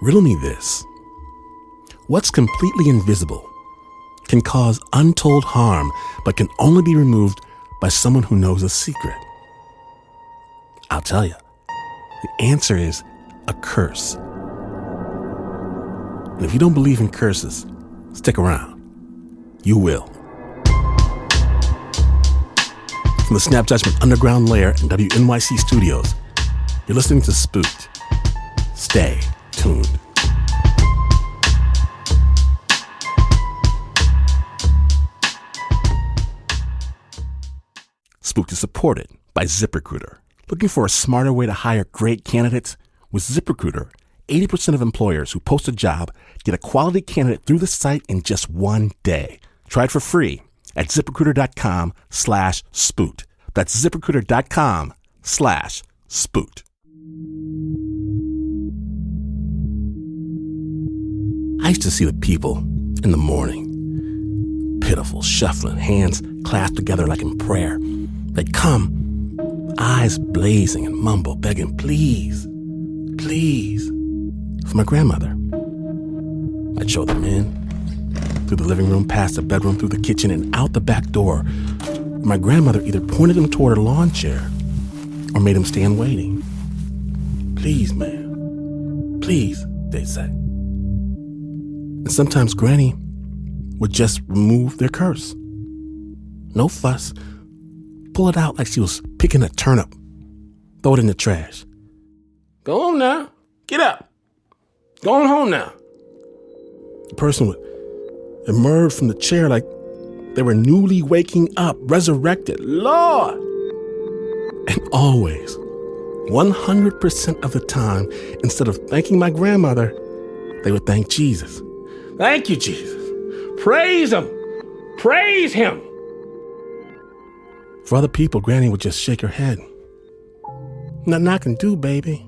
Riddle me this. What's completely invisible can cause untold harm, but can only be removed by someone who knows a secret? I'll tell you. The answer is a curse. And if you don't believe in curses, stick around. You will. From the Snap Judgment Underground Lair in WNYC Studios, you're listening to Spooked. Stay tuned. Spooked is supported by ZipRecruiter. Looking for a smarter way to hire great candidates? With ZipRecruiter, 80% of employers who post a job get a quality candidate through the site in just one day. Try it for free at ZipRecruiter.com/spooked. That's ZipRecruiter.com/spooked. I used to see the people in the morning, pitiful, shuffling, hands clasped together like in prayer. They'd come, eyes blazing, and mumble, begging, please, please, for my grandmother. I'd show them in, through the living room, past the bedroom, through the kitchen, and out the back door. My grandmother either pointed them toward her lawn chair or made them stand waiting. Please, man, please, they'd say. And sometimes Granny would just remove their curse. No fuss. Pull it out like she was picking a turnip. Throw it in the trash. Go on now. Get up. Go on home now. The person would emerge from the chair like they were newly waking up, resurrected. Lord! And always, 100% of the time, instead of thanking my grandmother, they would thank Jesus. Thank you, Jesus. Praise him. Praise him. For other people, Granny would just shake her head. Nothing I can do, baby.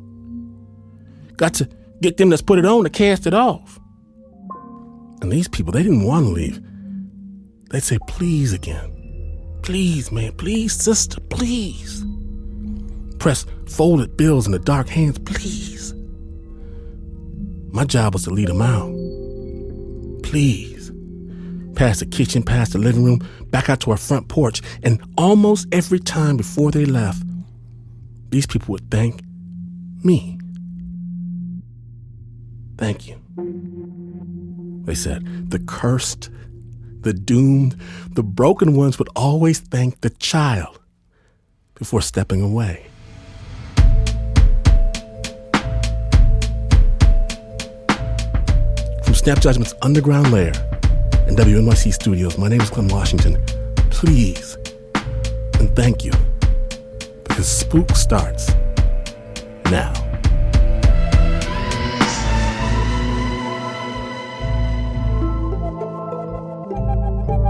Got to get them that's put it on to cast it off. And these people, they didn't want to leave. They'd say, please again. Please, man. Please, sister. Please. Press folded bills in the dark hands. Please. My job was to lead them out. Please. Past the kitchen, past the living room, back out to our front porch. And almost every time before they left, these people would thank me. Thank you. They said, the cursed, the doomed, the broken ones would always thank the child before stepping away. From Snap Judgment's Underground Lair in WNYC Studios, my name is Clem Washington. Please and thank you, because Spook starts now.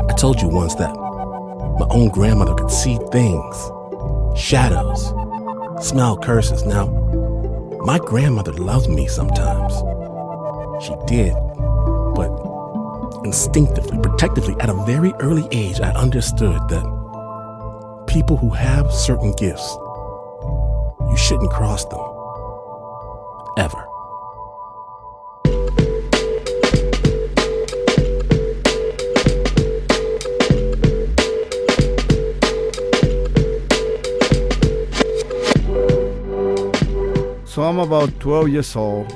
I told you once that my own grandmother could see things, shadows, smell curses. Now, my grandmother loved me sometimes. She did, but instinctively, protectively, at a very early age, I understood that people who have certain gifts, you shouldn't cross them. Ever. So I'm about 12 years old,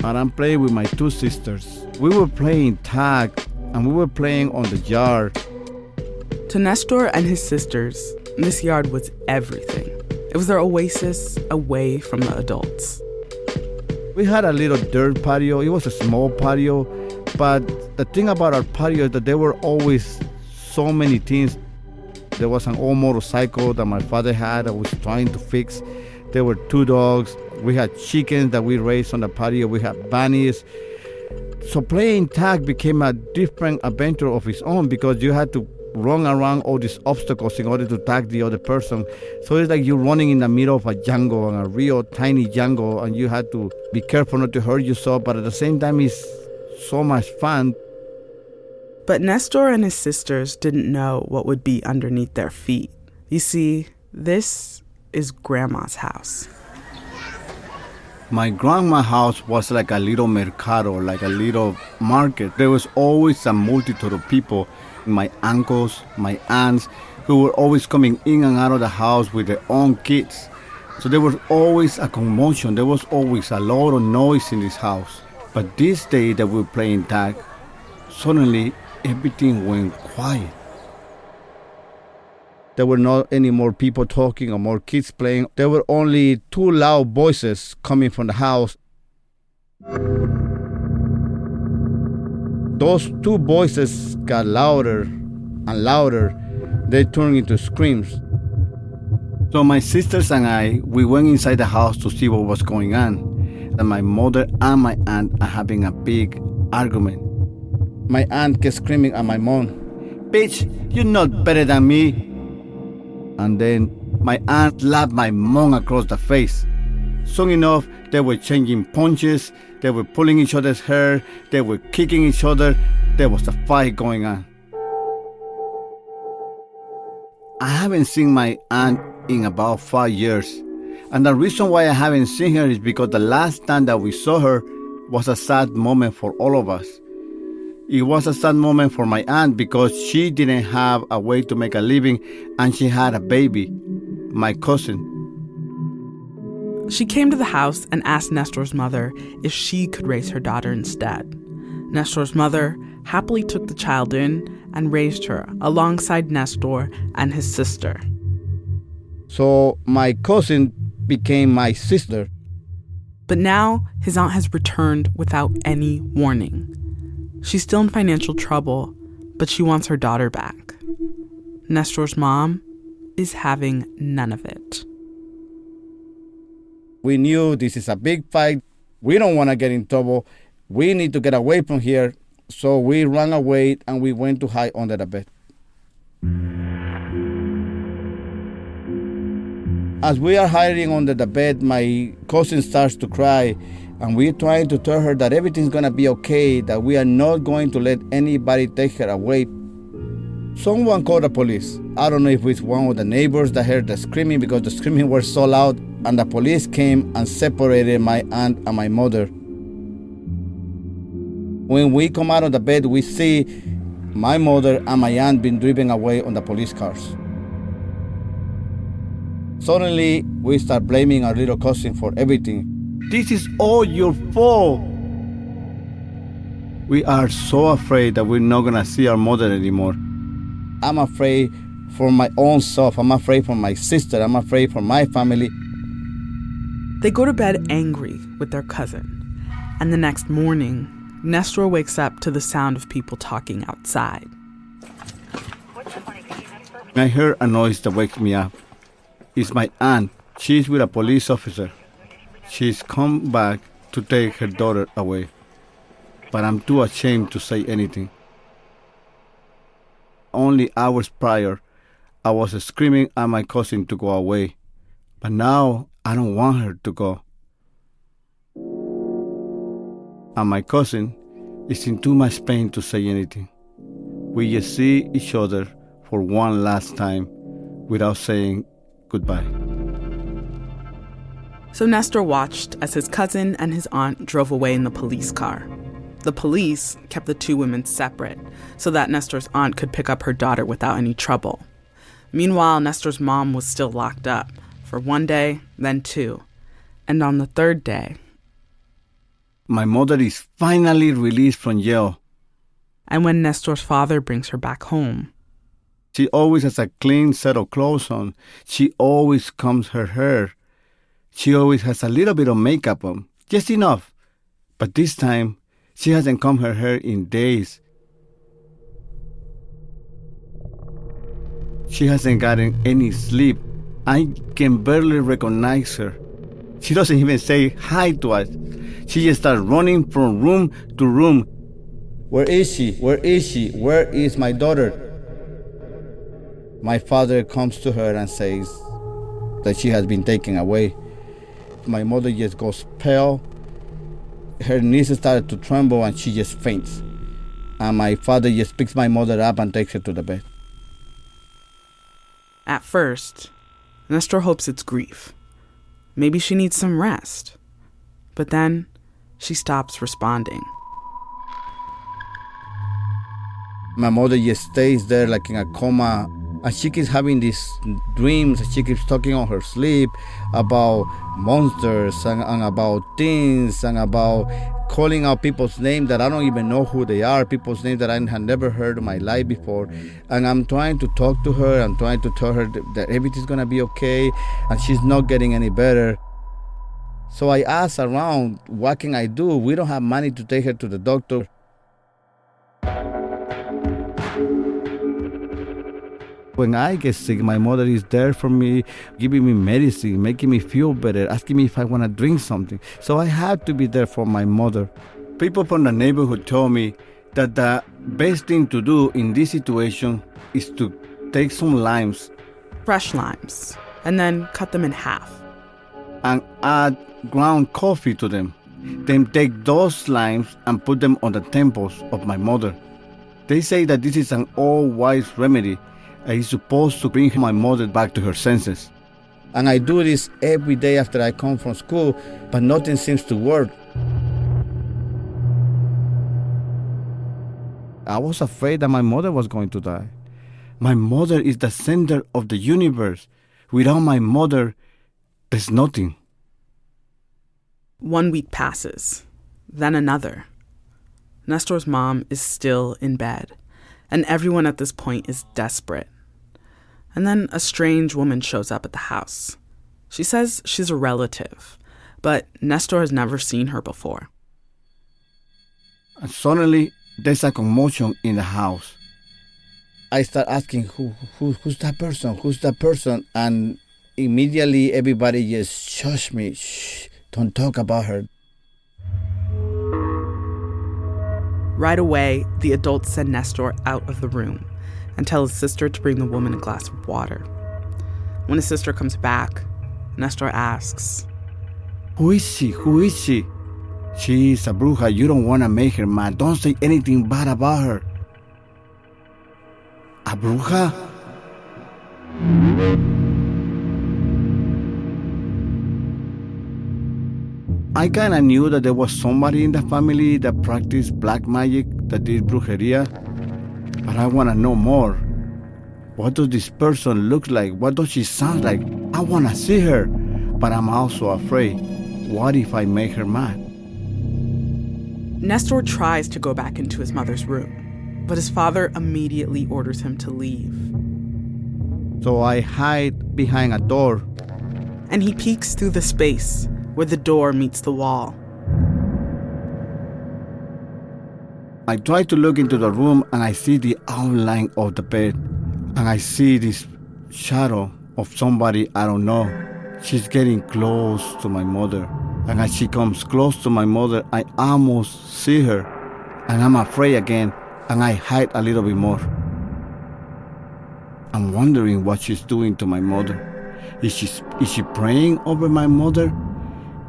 and I'm playing with my two sisters. We were playing tag, and we were playing on the yard. To Nestor and his sisters, this yard was everything. It was their oasis away from the adults. We had a little dirt patio. It was a small patio, but the thing about our patio is that there were always so many things. There was an old motorcycle that my father had that was trying to fix. There were 2 dogs. We had chickens that we raised on the patio. We had bunnies. So playing tag became a different adventure of its own because you had to run around all these obstacles in order to tag the other person. So it's like you're running in the middle of a jungle, and a real tiny jungle, and you had to be careful not to hurt yourself, but at the same time it's so much fun. But Nestor and his sisters didn't know what would be underneath their feet. You see, this is Grandma's house. My grandma's house was like a little mercado, like a little market. There was always a multitude of people, my uncles, my aunts, who were always coming in and out of the house with their own kids. So there was always a commotion. There was always a lot of noise in this house. But this day that we were playing tag, suddenly everything went quiet. There were not any more people talking or more kids playing. There were only two loud voices coming from the house. Those two voices got louder and louder. They turned into screams. So my sisters and I, we went inside the house to see what was going on. And my mother and my aunt are having a big argument. My aunt kept screaming at my mom, "Bitch, you're not better than me." And then my aunt slapped my mom across the face. Soon enough, they were changing punches, they were pulling each other's hair, they were kicking each other. There was a fight going on. I haven't seen my aunt in about 5 years. And the reason why I haven't seen her is because the last time that we saw her was a sad moment for all of us. It was a sad moment for my aunt because she didn't have a way to make a living and she had a baby, my cousin. She came to the house and asked Nestor's mother if she could raise her daughter instead. Nestor's mother happily took the child in and raised her alongside Nestor and his sister. So my cousin became my sister. But now his aunt has returned without any warning. She's still in financial trouble, but she wants her daughter back. Nestor's mom is having none of it. We knew this is a big fight. We don't want to get in trouble. We need to get away from here. So we ran away and we went to hide under the bed. As we are hiding under the bed, my cousin starts to cry. And we're trying to tell her that everything's going to be okay, that we are not going to let anybody take her away. Someone called the police. I don't know if it's one of the neighbors that heard the screaming because the screaming was so loud. And the police came and separated my aunt and my mother. When we come out of the bed, we see my mother and my aunt being driven away on the police cars. Suddenly, we start blaming our little cousin for everything. This is all your fault. We are so afraid that we're not going to see our mother anymore. I'm afraid for my own self. I'm afraid for my sister. I'm afraid for my family. They go to bed angry with their cousin. And the next morning, Nestor wakes up to the sound of people talking outside. I heard a noise that wakes me up. It's my aunt. She's with a police officer. She's come back to take her daughter away. But I'm too ashamed to say anything. Only hours prior, I was screaming at my cousin to go away. But now, I don't want her to go. And my cousin is in too much pain to say anything. We just see each other for one last time without saying goodbye. So Nestor watched as his cousin and his aunt drove away in the police car. The police kept the two women separate so that Nestor's aunt could pick up her daughter without any trouble. Meanwhile, Nestor's mom was still locked up for 1 day, then 2. And on the 3rd day, my mother is finally released from jail. And when Nestor's father brings her back home, she always has a clean set of clothes on. She always combs her hair. She always has a little bit of makeup on, just enough. But this time, she hasn't combed her hair in days. She hasn't gotten any sleep. I can barely recognize her. She doesn't even say hi to us. She just starts running from room to room. Where is she? Where is she? Where is my daughter? My father comes to her and says that she has been taken away. My mother just goes pale. Her knees started to tremble and she just faints. And my father just picks my mother up and takes her to the bed. At first, Nestor hopes it's grief. Maybe she needs some rest. But then she stops responding. My mother just stays there like in a coma, and she keeps having these dreams. She keeps talking on her sleep about monsters and about things and about calling out people's names that I don't even know who they are, people's names that I had never heard in my life before. And I'm trying to talk to her. I'm trying to tell her that everything's going to be okay, and she's not getting any better. So I asked around, what can I do? We don't have money to take her to the doctor. When I get sick, my mother is there for me, giving me medicine, making me feel better, asking me if I want to drink something. So I had to be there for my mother. People from the neighborhood told me that the best thing to do in this situation is to take some limes. Fresh limes, and then cut them in half. And add ground coffee to them. Then take those limes and put them on the temples of my mother. They say that this is an all-wise remedy. It's supposed to bring my mother back to her senses. And I do this every day after I come from school, but nothing seems to work. I was afraid that my mother was going to die. My mother is the center of the universe. Without my mother, there's nothing. 1 week passes, then another. Nestor's mom is still in bed, and everyone at this point is desperate. And then a strange woman shows up at the house. She says she's a relative, but Nestor has never seen her before. And suddenly, there's a commotion in the house. I start asking, who's that person? Who's that person? And immediately everybody just shush me. Shh, don't talk about her. Right away, the adults send Nestor out of the room and tell his sister to bring the woman a glass of water. When his sister comes back, Nestor asks, Who is she? Who is she? She is a bruja. You don't want to make her mad. Don't say anything bad about her. A bruja? I kind of knew that there was somebody in the family that practiced black magic, that did brujeria. But I want to know more. What does this person look like? What does she sound like? I want to see her. But I'm also afraid. What if I make her mad? Nestor tries to go back into his mother's room, but his father immediately orders him to leave. So I hide behind a door. And he peeks through the space where the door meets the wall. I try to look into the room and I see the outline of the bed. And I see this shadow of somebody I don't know. She's getting close to my mother. And as she comes close to my mother, I almost see her. And I'm afraid again, and I hide a little bit more. I'm wondering what she's doing to my mother. Is she praying over my mother?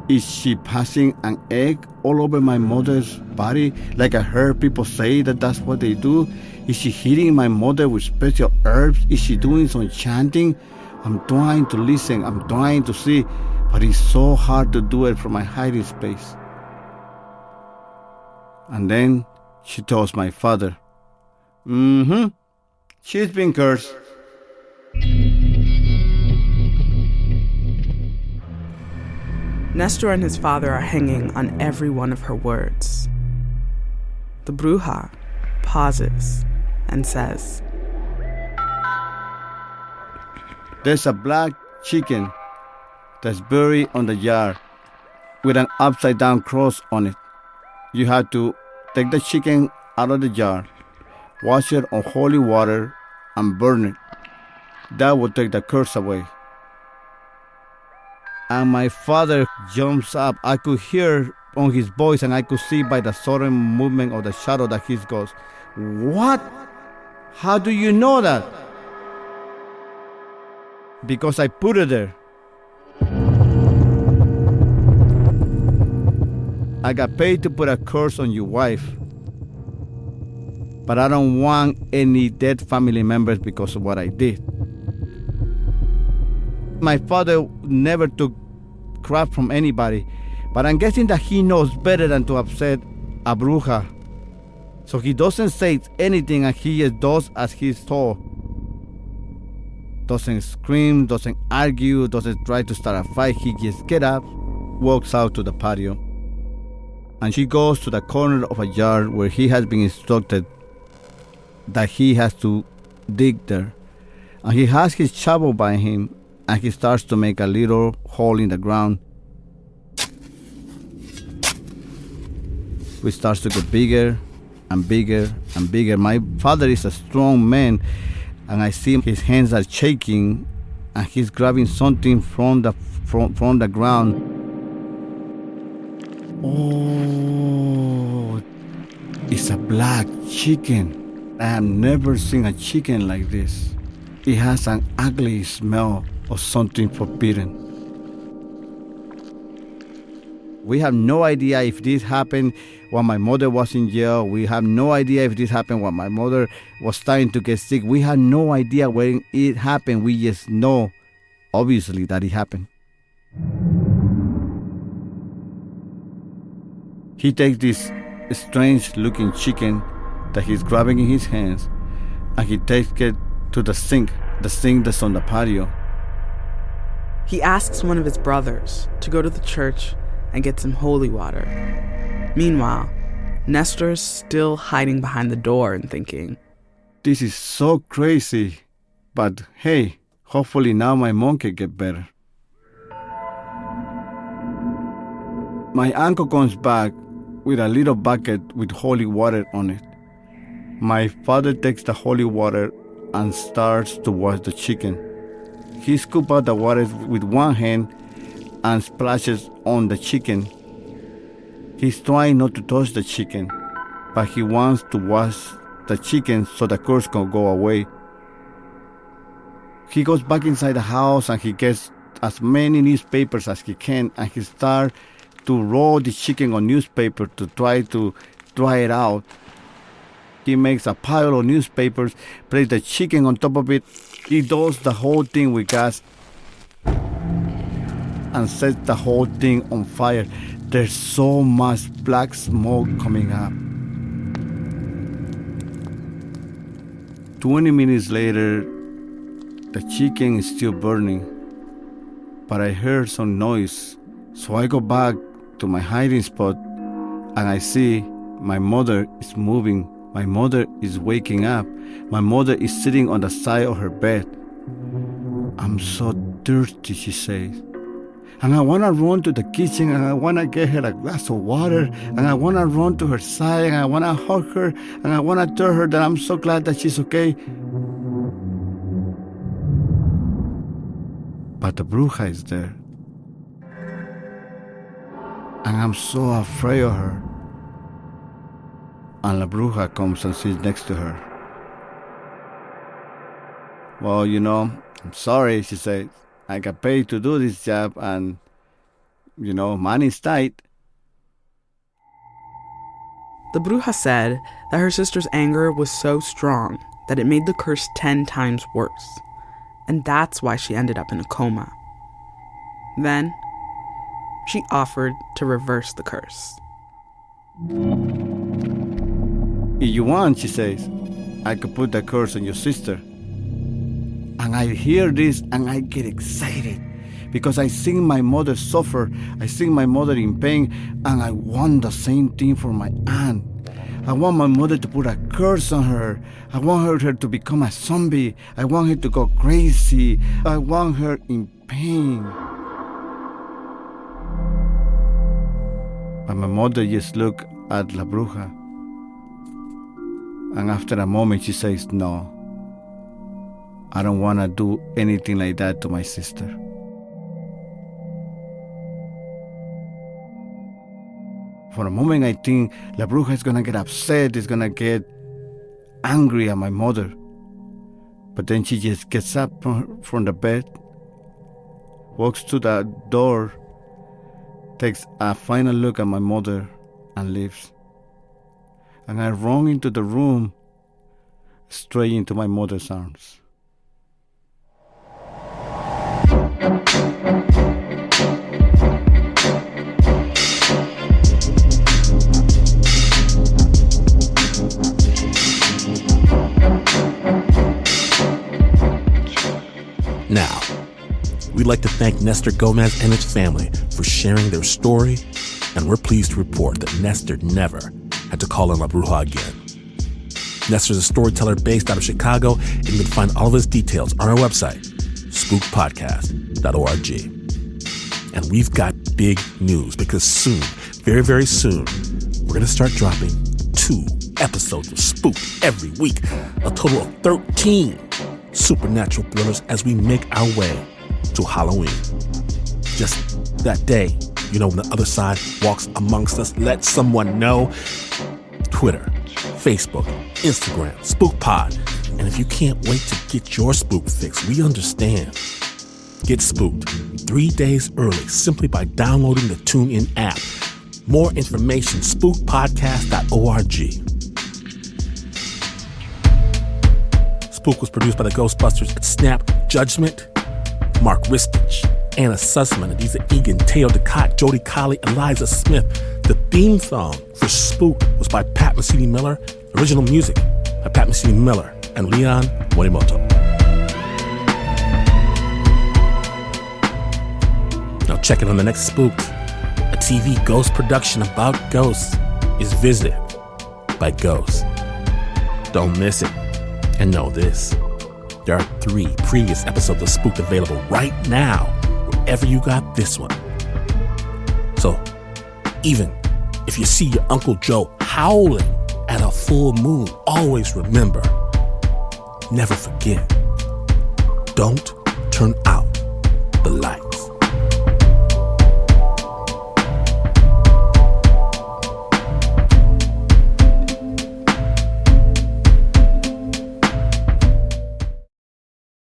Is she passing an egg all over my mother's body? Like I heard people say that that's what they do. Is she hitting my mother with special herbs? Is she doing some chanting? I'm trying to listen. I'm trying to see. But it's so hard to do it from my hiding space. And then she tells my father, she's been cursed. Nestor and his father are hanging on every one of her words. The bruja pauses and says, There's a black chicken that's buried on the yard with an upside-down cross on it. You have to take the chicken out of the jar, wash it on holy water, and burn it. That will take the curse away. And my father jumps up. I could hear on his voice and I could see by the sudden movement of the shadow that he goes, What? How do you know that? Because I put it there. I got paid to put a curse on your wife. But I don't want any dead family members because of what I did. My father never took crap from anybody, But I'm guessing that he knows better than to upset a bruja. So he doesn't say anything and he just does as he's told. Doesn't scream, doesn't argue, doesn't try to start a fight. He just gets up, walks out to the patio. And she goes to the corner of a yard where he has been instructed that he has to dig there. And he has his shovel by him and he starts to make a little hole in the ground. It starts to get bigger and bigger and bigger. My father is a strong man, and I see his hands are shaking, and he's grabbing something from the ground. Oh, it's a black chicken. I have never seen a chicken like this. It has an ugly smell of something forbidden. We have no idea if this happened while my mother was in jail. We have no idea if this happened while my mother was starting to get sick. We have no idea when it happened. We just know, obviously, that it happened. He takes this strange-looking chicken that he's grabbing in his hands, and he takes it to the sink that's on the patio. He asks one of his brothers to go to the church and get some holy water. Meanwhile, Nestor's still hiding behind the door and thinking, this is so crazy, but hey, hopefully now my mom can get better. My uncle comes back with a little bucket with holy water on it. My father takes the holy water and starts to wash the chicken. He scoops out the water with one hand and splashes on the chicken. He's trying not to touch the chicken, but he wants to wash the chicken so the curse can go away. He goes back inside the house and he gets as many newspapers as he can, and he starts to roll the chicken on newspaper to try to dry it out. He makes a pile of newspapers, places the chicken on top of it. He does the whole thing with gas and sets the whole thing on fire. There's so much black smoke coming up. 20 minutes later, the chicken is still burning, but I heard some noise. So I go back to my hiding spot and I see my mother is moving. My mother is waking up. My mother is sitting on the side of her bed. I'm so thirsty, she says. And I want to run to the kitchen and I want to get her a glass of water and I want to run to her side and I want to hug her and I want to tell her that I'm so glad that she's okay. But the bruja is there. And I'm so afraid of her. And la bruja comes and sits next to her. Well, I'm sorry, she says. I got paid to do this job and, money's tight. The bruja said that her sister's anger was so strong that it made the curse 10 times worse. And that's why she ended up in a coma. Then, she offered to reverse the curse. If you want, she says, I could put the curse on your sister. And I hear this and I get excited because I see my mother suffer. I see my mother in pain and I want the same thing for my aunt. I want my mother to put a curse on her. I want her to become a zombie. I want her to go crazy. I want her in pain. But my mother just looked at La Bruja. And after a moment she says, no. I don't want to do anything like that to my sister. For a moment, I think La Bruja is going to get upset, is going to get angry at my mother. But then she just gets up from the bed, walks to the door, takes a final look at my mother, and leaves. And I run into the room, straight into my mother's arms. We'd like to thank Nestor Gomez and his family for sharing their story, and we're pleased to report that Nestor never had to call on La Bruja again. Nestor's a storyteller based out of Chicago, and you can find all of his details on our website, spookedpodcast.org. And we've got big news because soon, very, very soon, we're going to start dropping 2 episodes of Spooked every week, a total of 13 supernatural thrillers as we make our way to Halloween. Just that day, when the other side walks amongst us, let someone know. Twitter, Facebook, Instagram, SpookPod. And if you can't wait to get your spook fix, we understand. Get spooked 3 days early simply by downloading the TuneIn app. More information, spookpodcast.org. Spook was produced by the Ghostbusters at Snap Judgment, Mark Ristich, Anna Sussman, Adiza Egan, Teo Ducott, Jody Colley, Eliza Smith. The theme song for Spook was by Pat Mesiti-Miller. Original music by Pat Mesiti-Miller and Leon Morimoto. Now check it on the next Spooked. A TV ghost production about ghosts is visited by ghosts. Don't miss it. And know this, there are 3 previous episodes of Spooked available right now, wherever you got this one. So, even if you see your Uncle Joe howling at a full moon, always remember, never forget, don't turn out the light.